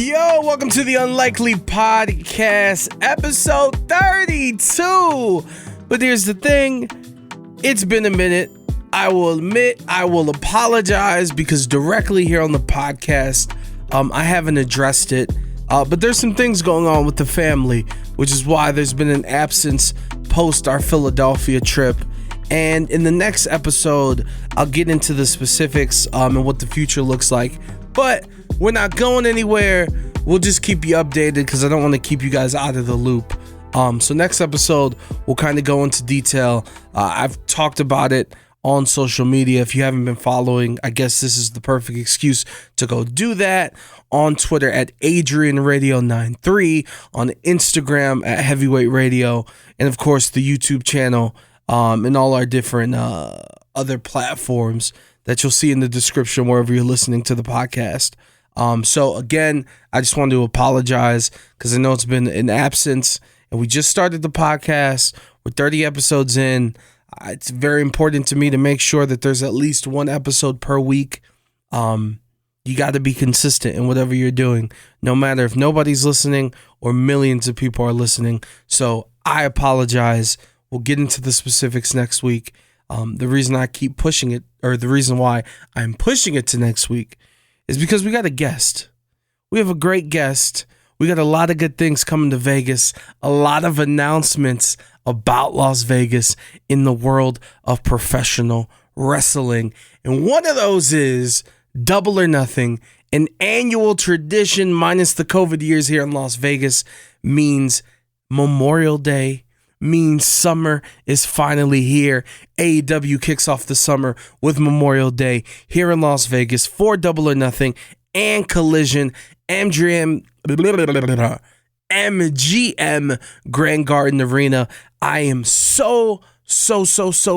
Yo, welcome to the Unlikely Podcast, episode 32. But here's the thing, it's been a minute. I will admit, I will apologize because directly here on the podcast, I haven't addressed it. But there's some things going on with the family, which is why there's been an absence post our Philadelphia trip. And in the next episode, I'll get into the specifics and what the future looks like. But we're not going anywhere. We'll just keep you updated because I don't want to keep you guys out of the loop. So next episode, we'll kind of go into detail. I've talked about it on social media. If you haven't been following, I guess this is the perfect excuse to go do that. On Twitter at AdrianRadio93, on Instagram at Heavyweight Radio, and of course the YouTube channel and all our different other platforms that you'll see in the description wherever you're listening to the podcast. So again, I just wanted to apologize because I know it's been an absence and we just started the podcast. We're 30 episodes in. It's very important to me to make sure that there's at least one episode per week. You got to be consistent in whatever you're doing, no matter if nobody's listening or millions of people are listening. So I apologize. We'll get into the specifics next week. The reason I keep pushing it, or the reason why I'm pushing it to next week, is because we got a guest. We have a great guest. We got a lot of good things coming to Vegas, a lot of announcements about Las Vegas in the world of professional wrestling. And one of those is Double or Nothing, an annual tradition minus the COVID years here in Las Vegas, means Memorial Day, means summer is finally here. AEW kicks off the summer with Memorial Day here in Las Vegas for Double or Nothing and Collision, MGM Grand Garden Arena. I am so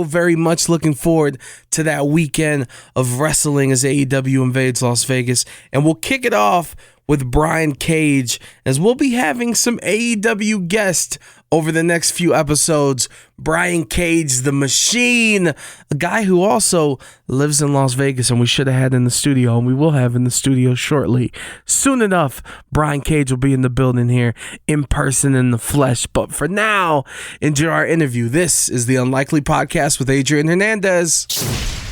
very much looking forward to that weekend of wrestling as AEW invades Las Vegas. And we'll kick it off with Brian Cage, as we'll be having some AEW guests over the next few episodes. Brian Cage, the Machine, a guy who also lives in Las Vegas and we should have had in the studio, and we will have in the studio shortly. Soon enough, Brian Cage will be in the building here in person, in the flesh. But for now, enjoy our interview. This is the Unlikely Podcast with Adrian Hernandez.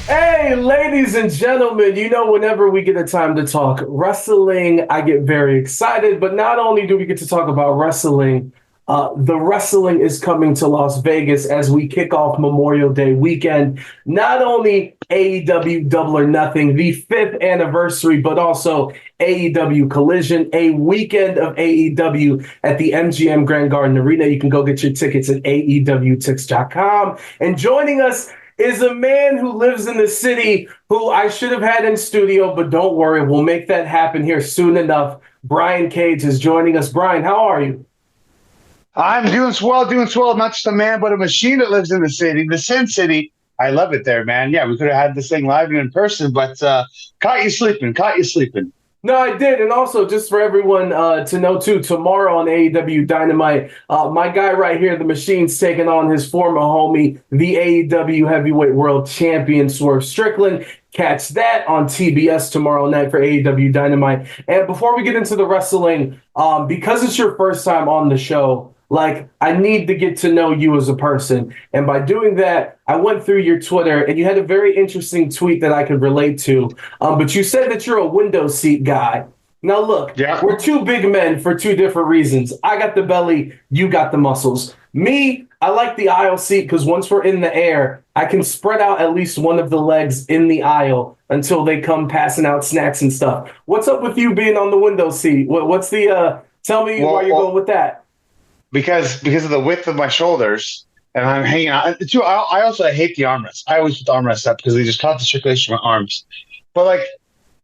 Hey, ladies and gentlemen, you know, whenever we get a time to talk wrestling, I get very excited. But not only do we get to talk about wrestling, the wrestling is coming to Las Vegas as we kick off Memorial Day weekend. Not only AEW Double or Nothing, the 5th anniversary, but also AEW Collision, a weekend of AEW at the MGM Grand Garden Arena. You can go get your tickets at AEWTix.com. And joining us is a man who lives in the city who I should have had in studio, but don't worry, we'll make that happen here soon enough. Brian Cage is joining us. Brian, how are you? I'm doing swell. I'm not just a man, but a machine that lives in the city, the Sin City. I love it there, man. Yeah, we could have had this thing live and in person, but caught you sleeping. No, I did. And also, just for everyone to know, too, tomorrow on AEW Dynamite, my guy right here, the Machine's taking on his former homie, the AEW Heavyweight World Champion, Swerve Strickland. Catch that on TBS tomorrow night for AEW Dynamite. And before we get into the wrestling, because it's your first time on the show, I need to get to know you as a person. And by doing that, I went through your Twitter, and you had a very interesting tweet that I could relate to. But you said that you're a window seat guy. Now, look, We're two big men for two different reasons. I got the belly, you got the muscles. Me, I like the aisle seat because once we're in the air, I can spread out at least one of the legs in the aisle until they come passing out snacks and stuff. What's up with you being on the window seat? What's the, tell me why you're going with that. Because of the width of my shoulders, and I'm hanging out. Too, I also hate the armrests. I always put the armrests up because they just caught the circulation of my arms. But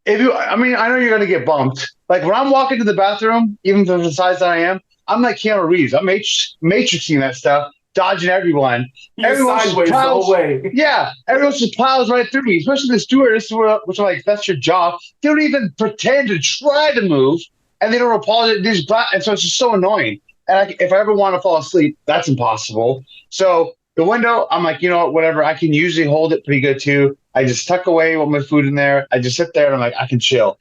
I know you're gonna get bumped. When I'm walking to the bathroom, even for the size that I am, I'm like Keanu Reeves. I'm matrixing that stuff, dodging everyone. Everyone sideways the whole way. Yeah, everyone just plows right through me, especially the stewardess, which are like, that's your job. They don't even pretend to try to move, and they don't apologize. And so it's just so annoying. And if I ever want to fall asleep, that's impossible. So the window, I'm like, you know what, whatever. I can usually hold it pretty good too. I just tuck away all my food in there. I just sit there and I'm like, I can chill.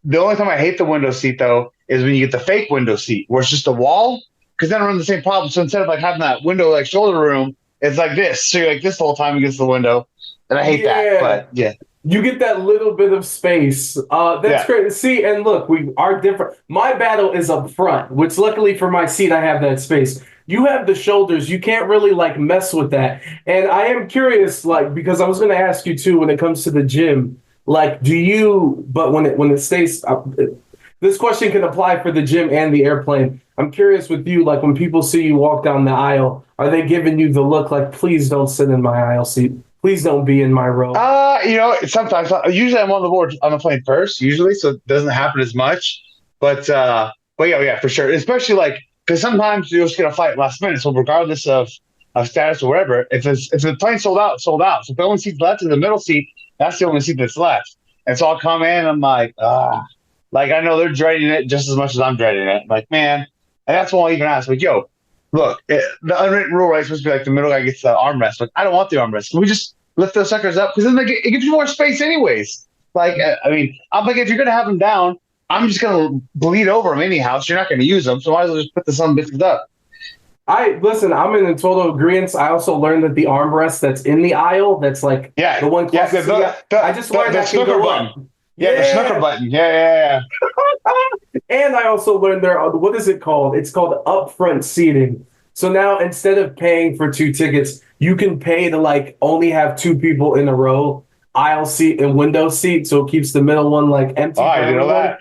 The only time I hate the window seat, though, is when you get the fake window seat where it's just a wall, because then I run the same problem. So instead of like having that window like shoulder room, it's like this. So you're like this the whole time against the window, and I hate that. Yeah. But yeah, You get that little bit of space. That's yeah. great to see. And look, we are different. My battle is up front, which luckily for my seat, I have that space. You have the shoulders. You can't really like mess with that. And I am curious, like, because I was going to ask you too, when it comes to the gym, like, do you? But when it stays, this question can apply for the gym and the airplane. I'm curious with you, like, when people see you walk down the aisle, are they giving you the look like, please don't sit in my aisle seat? Please don't be in my row. Sometimes usually I'm on the board on the plane first, usually, so it doesn't happen as much. But yeah, for sure. Especially like because sometimes you'll just get a flight last minute. So regardless of status or whatever, if the plane's sold out, it's sold out. So if the only seat's left is the middle seat, that's the only seat that's left. And so I'll come in, I'm like, like I know they're dreading it just as much as I'm dreading it. Like, man, and that's why I'll even ask, like, yo, look, the unwritten rule, right, is supposed to be like the middle guy gets the armrest. Like, I don't want the armrest. Can we just lift those suckers up? Because then it gives you more space, anyways. Like, I mean, I'm like, if you're gonna have them down, I'm just gonna bleed over them anyhow. So you're not gonna use them. So might as well just put the some bitches up. I listen. I'm in total agreement. I also learned that the armrest that's in the aisle, that's like Yeah, the one yeah. closest to I just learned The that can snooker go button. up. Yeah, the snooker button. Yeah. And I also learned there, what is it called? It's called upfront seating. So now instead of paying for two tickets, you can pay to like only have two people in a row, aisle seat and window seat. So it keeps the middle one like empty Oh, for I didn't know everyone. that.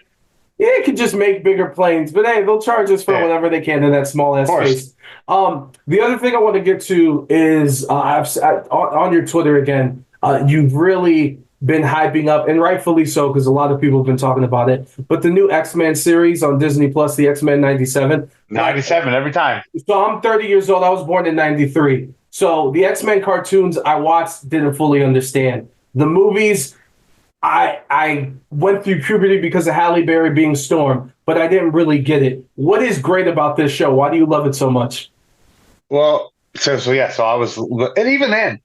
Yeah, it could just make bigger planes, but hey, they'll charge us for Yeah, whatever they can in that small of ass course. space. The other thing I want to get to is on your Twitter again. You've really been hyping up, and rightfully so, because a lot of people have been talking about it. But the new X-Men series on Disney Plus, the X-Men '97. 97 every time. So I'm 30 years old. I was born in '93. So the X-Men cartoons I watched didn't fully understand. The movies, I went through puberty because of Halle Berry being Storm, but I didn't really get it. What is great about this show? Why do you love it so much? Well, so yeah, so I was, and even then,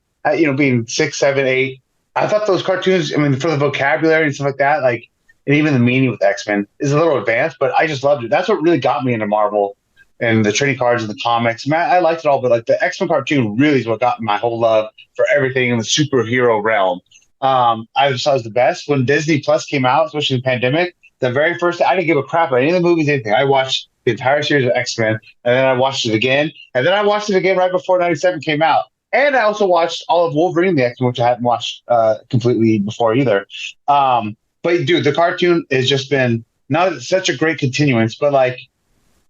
being 6, 7, 8, I thought those cartoons. I mean, for the vocabulary and stuff like that, like, and even the meaning with X Men is a little advanced, but I just loved it. That's what really got me into Marvel and the trading cards and the comics. Man, I liked it all, but like the X Men cartoon really is what got my whole love for everything in the superhero realm. I just thought it was the best when Disney Plus came out, especially the pandemic. The very first, I didn't give a crap about any of the movies, anything. I watched the entire series of X Men, and then I watched it again, and then I watched it again right before '97 came out. And I also watched all of Wolverine the X Men, which I hadn't watched completely before either. But dude, the cartoon has just been not such a great continuance, but like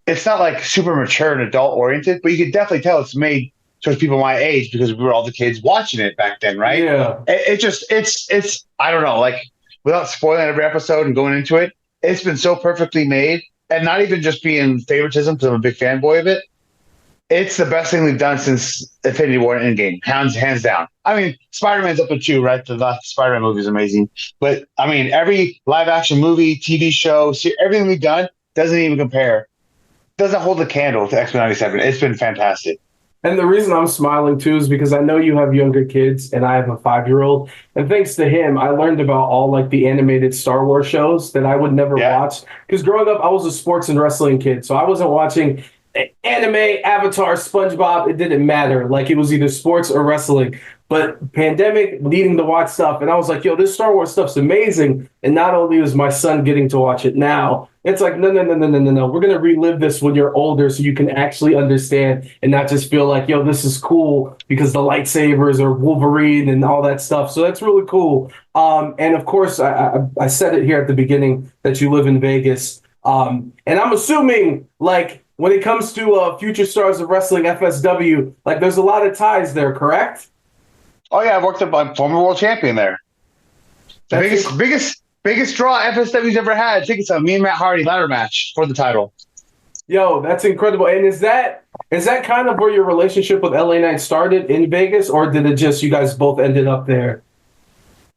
it's not like super mature and adult oriented, but you can definitely tell it's made towards people my age because we were all the kids watching it back then, right? Yeah. It's I don't know, like without spoiling every episode and going into it, it's been so perfectly made, and not even just being favoritism because I'm a big fanboy of it. It's the best thing they've done since Infinity War and Endgame, hands down. I mean, Spider-Man's up with two, right? The last Spider-Man movie is amazing, but I mean, every live-action movie, TV show, everything we've done doesn't even compare. Doesn't hold a candle to X-Men '97. It's been fantastic. And the reason I'm smiling too is because I know you have younger kids and I have a 5-year-old. And thanks to him, I learned about all like the animated Star Wars shows that I would never watch. Because growing up, I was a sports and wrestling kid. So I wasn't watching anime, Avatar, SpongeBob. It didn't matter. Like it was either sports or wrestling. But pandemic, needing to watch stuff. And I was like, yo, this Star Wars stuff's amazing. And not only is my son getting to watch it now, it's like, no. We're going to relive this when you're older so you can actually understand and not just feel like, yo, this is cool because the lightsabers or Wolverine and all that stuff. So that's really cool. And of course, I said it here at the beginning that you live in Vegas. And I'm assuming, like, when it comes to Future Stars of Wrestling, FSW, like, there's a lot of ties there, correct? Oh yeah, I've worked up. I'm former world champion there. The biggest draw FSW's ever had. I think it's a me and Matt Hardy ladder match for the title. Yo, that's incredible. And is that kind of where your relationship with LA Knight started in Vegas, or did it just you guys both ended up there?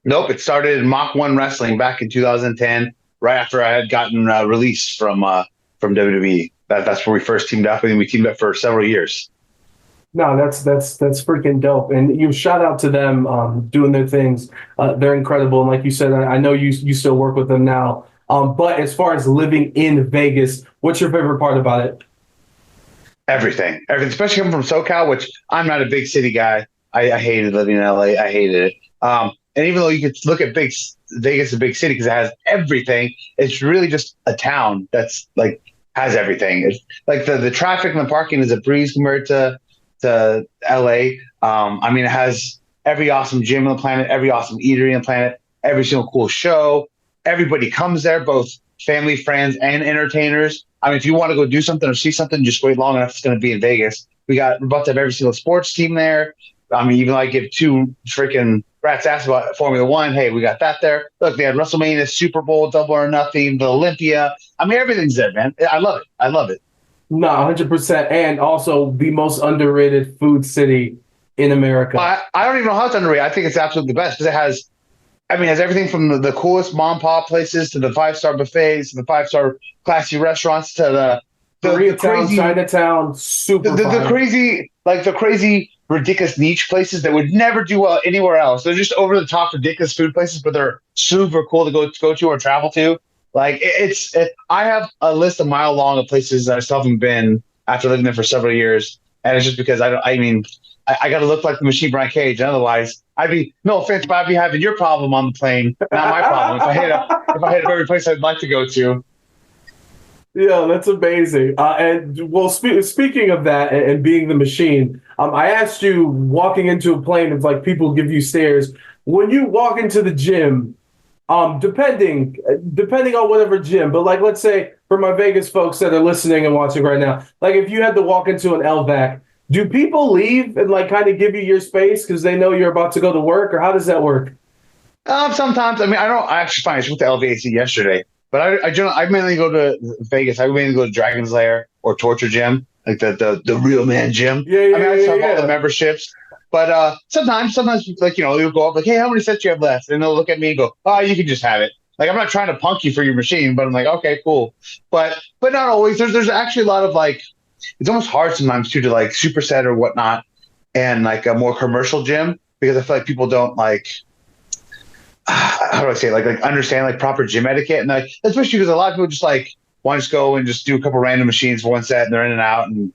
Nope, it started in Mach 1 Wrestling back in 2010, right after I had gotten released from WWE. That's where we first teamed up, and we teamed up for several years. No, that's freaking dope. And you shout out to them doing their things. They're incredible. And like you said, I know you still work with them now. But as far as living in Vegas, what's your favorite part about it? Everything, especially coming from SoCal, which I'm not a big city guy. I hated living in LA. I hated it. And even though you could look at Vegas, a big city because it has everything, it's really just a town that's like has everything. It's like the traffic and the parking is a breeze compared to LA. I mean, it has every awesome gym on the planet, every awesome eatery on the planet, every single cool show. Everybody comes there, both family, friends, and entertainers. I mean, if you want to go do something or see something, just wait long enough. It's going to be in Vegas. We're about to have every single sports team there. I mean, even though I give two freaking rats ass about Formula One, hey, we got that there. Look, they had WrestleMania, Super Bowl, Double or Nothing, the Olympia. I mean, everything's there, man. I love it. I love it. No, 100%. And also the most underrated food city in America. I don't even know how it's underrated. I think it's absolutely the best because it has everything from the coolest mom and pop places to the 5-star buffets to the 5-star classy restaurants to the crazy Chinatown, super the crazy ridiculous niche places that would never do well anywhere else. They're just over the top ridiculous food places, but they're super cool to go to or travel to. Like I have a list a mile long of places that I still haven't been after living there for several years, and it's just because I got to look like the Machine Brian Cage. Otherwise, no offense, but I'd be having your problem on the plane, not my problem. If I hit up every place I'd like to go to. Yeah, that's amazing. And well, speaking of that and being the machine, I asked you walking into a plane if like people give you stares when you walk into the gym. Depending on whatever gym, but like let's say for my Vegas folks that are listening and watching right now, like if you had to walk into an LVAC, do people leave and like kind of give you your space because they know you're about to go to work, or how does that work? Sometimes. I mean, I actually find I went to LVAC yesterday, but I mainly go to Vegas. I mainly go to Dragon's Lair or Torture Gym, like the real man gym. Yeah, I mean, I still have all the memberships. But sometimes, like, you'll go up like, hey, how many sets you have left? And they'll look at me and go, oh, you can just have it. Like, I'm not trying to punk you for your machine, but I'm like, okay, cool. But not always. There's actually a lot of like, it's almost hard sometimes too to like superset or whatnot, and like a more commercial gym because I feel like people don't like, how do I say it? Like understand like proper gym etiquette, and like especially because a lot of people just like want to just go and just do a couple random machines for one set and they're in and out and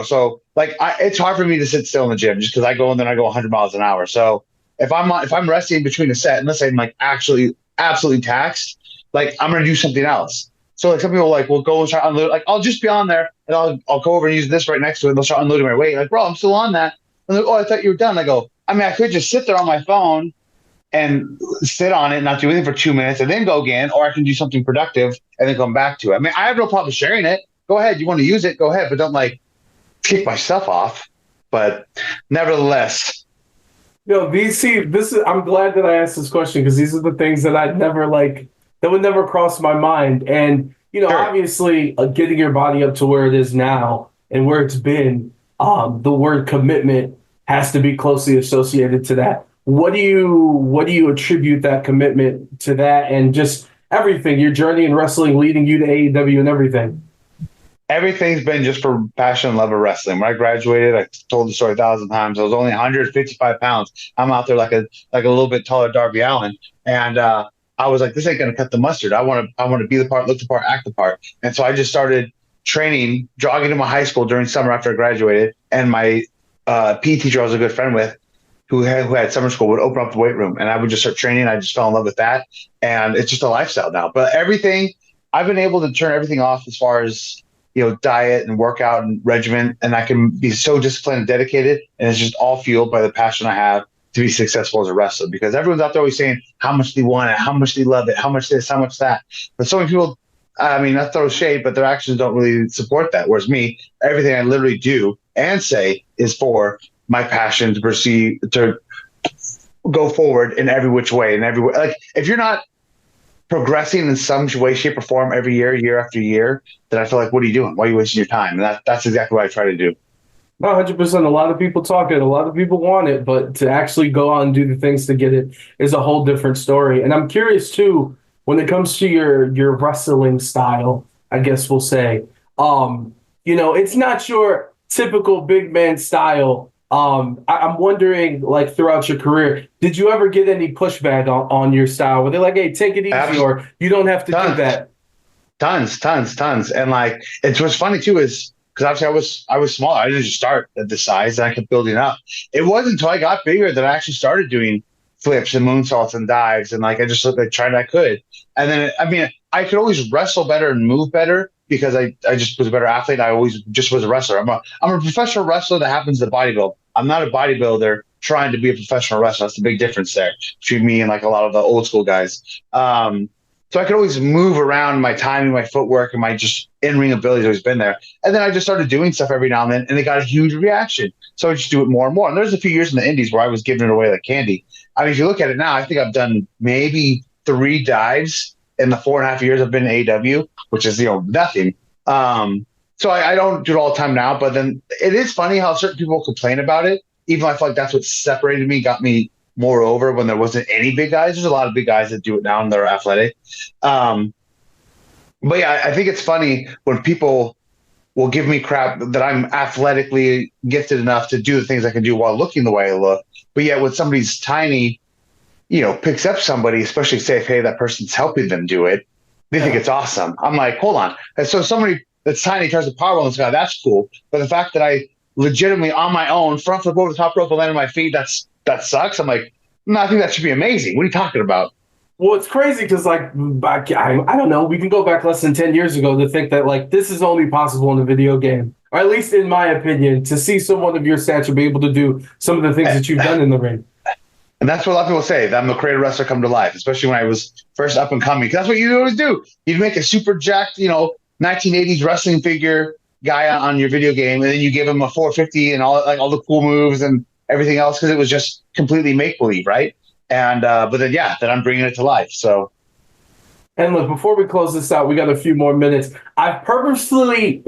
so like it's hard for me to sit still in the gym just because I go in there and I go 100 miles an hour. So if I'm resting between a set, unless I'm like actually absolutely taxed, like I'm gonna do something else. So like some people like will go and try to unload. Like I'll just be on there and I'll go over and use this right next to it. And they'll start unloading my weight. Like, bro, I'm still on that. And they're like, oh, I thought you were done. I go, I mean, I could just sit there on my phone and sit on it and not do anything for 2 minutes and then go again, or I can do something productive and then come back to it. I mean, I have no problem sharing it. Go ahead. You want to use it? Go ahead. But don't like kick my stuff off. But nevertheless. This is, I'm glad that I asked this question because these are the things that that would never cross my mind. And, Sure. obviously getting your body up to where it is now and where it's been, the word commitment has to be closely associated to that. What do you attribute that commitment to that and just everything, your journey in wrestling leading you to AEW and everything? Everything's been just for passion and love of wrestling. When I graduated, I told the story 1,000 times. I was only 155 pounds. I'm out there like a little bit taller Darby Allin, and I was like, this ain't gonna cut the mustard. I want to be the part, look the part, act the part. And so I just started training, jogging to my high school during summer after I graduated. And my PE teacher I was a good friend with, who had summer school, would open up the weight room, and I would just start training. I just fell in love with that, and it's just a lifestyle now. But everything, I've been able to turn everything off as far as diet and workout and regimen, and I can be so disciplined and dedicated, and it's just all fueled by the passion I have to be successful as a wrestler. Because everyone's out there always saying how much they want it, how much they love it, how much this, how much that. But so many people, I mean, not throw shade, but their actions don't really support that. Whereas me, everything I literally do and say is for my passion to proceed to go forward in every which way and every way. Like if you're not progressing in some way, shape, or form every year after year, then I feel like, what are you doing? Why are you wasting your time? And that's exactly what I try to do. 100%. A lot of people talk it. A lot of people want it, but to actually go out and do the things to get it is a whole different story. And I'm curious too, when it comes to your wrestling style, I guess we'll say, it's not your typical big man style. I'm wondering, like throughout your career, did you ever get any pushback on your style? Were they like, "Hey, take it easy," Abs- or "You don't have to do Tons, that"? tons, and like it's what's funny too is because obviously I was small. I didn't just start at this size, and I kept building up. It wasn't until I got bigger that I actually started doing flips and moonsaults and dives, and like I just like tried I could. And then I mean I could always wrestle better and move better because I just was a better athlete. I always just was a wrestler. I'm a professional wrestler that happens to bodybuild. I'm not a bodybuilder trying to be a professional wrestler. That's the big difference there between me and like a lot of the old school guys. So I could always move around my timing, my footwork, and my just in-ring ability has always been there. And then I just started doing stuff every now and then, and it got a huge reaction. So I just do it more and more. And there's a few years in the Indies where I was giving it away like candy. I mean, if you look at it now, I think I've done maybe 3 dives in the 4.5 years I've been in AEW, which is nothing. So I don't do it all the time now, but then it is funny how certain people complain about it. Even though I feel like that's what separated me, got me more over when there wasn't any big guys. There's a lot of big guys that do it now and they're athletic. Um, but yeah, I think it's funny when people will give me crap that I'm athletically gifted enough to do the things I can do while looking the way I look. But yet when somebody's tiny, picks up somebody, especially say if, hey, that person's helping them do it, they think it's awesome. I'm like, hold on. And so somebody that's tiny tries to power on this guy, that's cool. But the fact that I legitimately on my own front flip over the top rope and land on my feet, that sucks. I'm like, no, I think that should be amazing. What are you talking about? Well, it's crazy because, like, I don't know. We can go back less than 10 years ago to think that, like, this is only possible in a video game, or at least in my opinion, to see someone of your stature be able to do some of the things that you've done in the ring. And that's what a lot of people say, that I'm a creative wrestler come to life, especially when I was first up and coming. 'Cause that's what you always do. You'd make a super jacked, 1980s wrestling figure guy on your video game, and then you give him a 450 and all the cool moves and everything else because it was just completely make believe, right? And but then I'm bringing it to life. So And look, before we close this out, we got a few more minutes. I've purposefully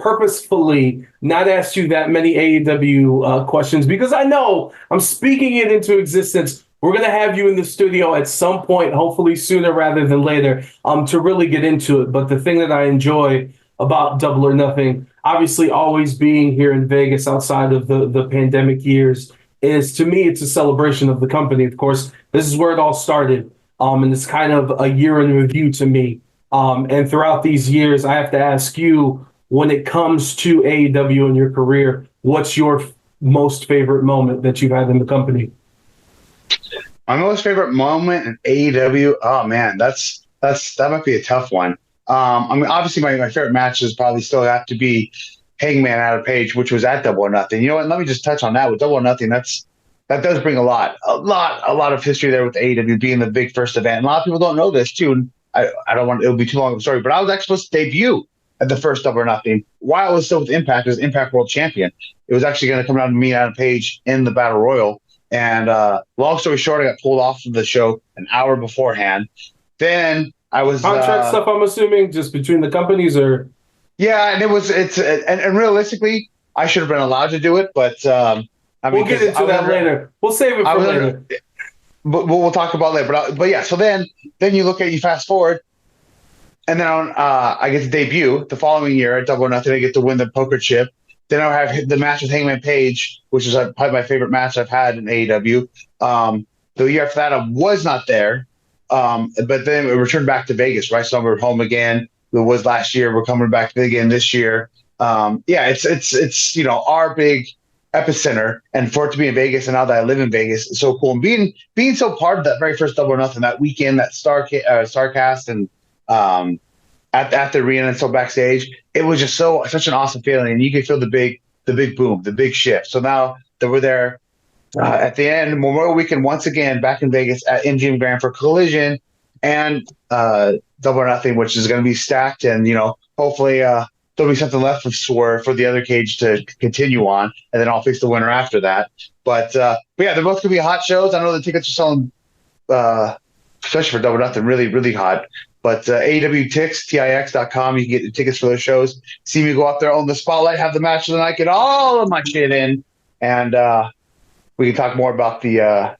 not asked you that many AEW questions because I know I'm speaking it into existence. We're going to have you in the studio at some point, hopefully sooner rather than later, to really get into it. But the thing that I enjoy about Double or Nothing, obviously always being here in Vegas outside of the pandemic years, is to me, it's a celebration of the company. Of course, this is where it all started. And it's kind of a year in review to me. And throughout these years, I have to ask you, when it comes to AEW in your career, what's your most favorite moment that you've had in the company? my most favorite moment in AEW, oh man, that might be a tough one. I mean, obviously my favorite matches probably still have to be Hangman Adam Page, which was at Double or Nothing. You know what? Let me just touch on that with Double or Nothing. That does bring a lot of history there with AEW being the big first event. And a lot of people don't know this too. And I don't want it'll be too long of a story, but I was actually supposed to debut at the first Double or Nothing while I was still with Impact as Impact World Champion. It was actually going to come down to me and Adam Page in the Battle Royal. And long story short, I got pulled off of the show an hour beforehand. Then I was Contract stuff, I'm assuming, just between the companies, or yeah, and and realistically, I should have been allowed to do it, but I mean, we'll get into that later. We'll save it for later. But we'll talk about later. But yeah, so then you fast forward, and then I get to debut the following year at Double or Nothing. I get to win the poker chip. Then I have the match with Hangman Page, which is probably my favorite match I've had in AEW. The year after that, I was not there, but then we returned back to Vegas. Right, so we're home again. It was last year. We're coming back again this year. Yeah, it's our big epicenter, and for it to be in Vegas, and now that I live in Vegas, it's so cool. And being so part of that very first Double or Nothing that weekend, that Starcast, and at the arena and so backstage, it was just such an awesome feeling, and you could feel the big boom, the big shift. So now that we're there at the end, Memorial Weekend once again back in Vegas at MGM Grand for Collision and Double or Nothing, which is going to be stacked, and hopefully there'll be something left for the other cage to continue on, and then I'll face the winner after that. But yeah, they're both going to be hot shows. I know the tickets are selling, especially for Double or Nothing, really, really hot. But AEWTix.com, you can get the tickets for those shows. See me go up there on the spotlight, have the match of the night, get all of my shit in, and we can talk more about the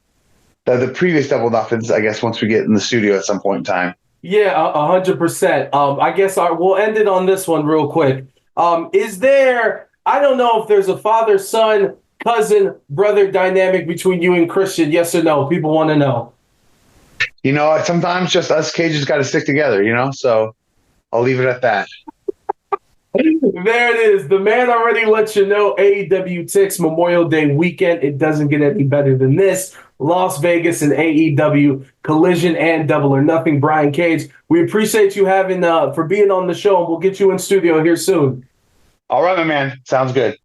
previous Double Nothings, I guess, once we get in the studio at some point in time. Yeah, 100%. I guess we'll end it on this one real quick. Is there? I don't know if there's a father-son cousin, brother dynamic between you and Christian? Yes or no? People want to know. You know, sometimes just us cages got to stick together, you know? So I'll leave it at that. There it is. The man already let you know AEW Ticks Memorial Day weekend. It doesn't get any better than this. Las Vegas and AEW Collision and Double or Nothing. Brian Cage, we appreciate you for being on the show, and we'll get you in studio here soon. All right, my man. Sounds good.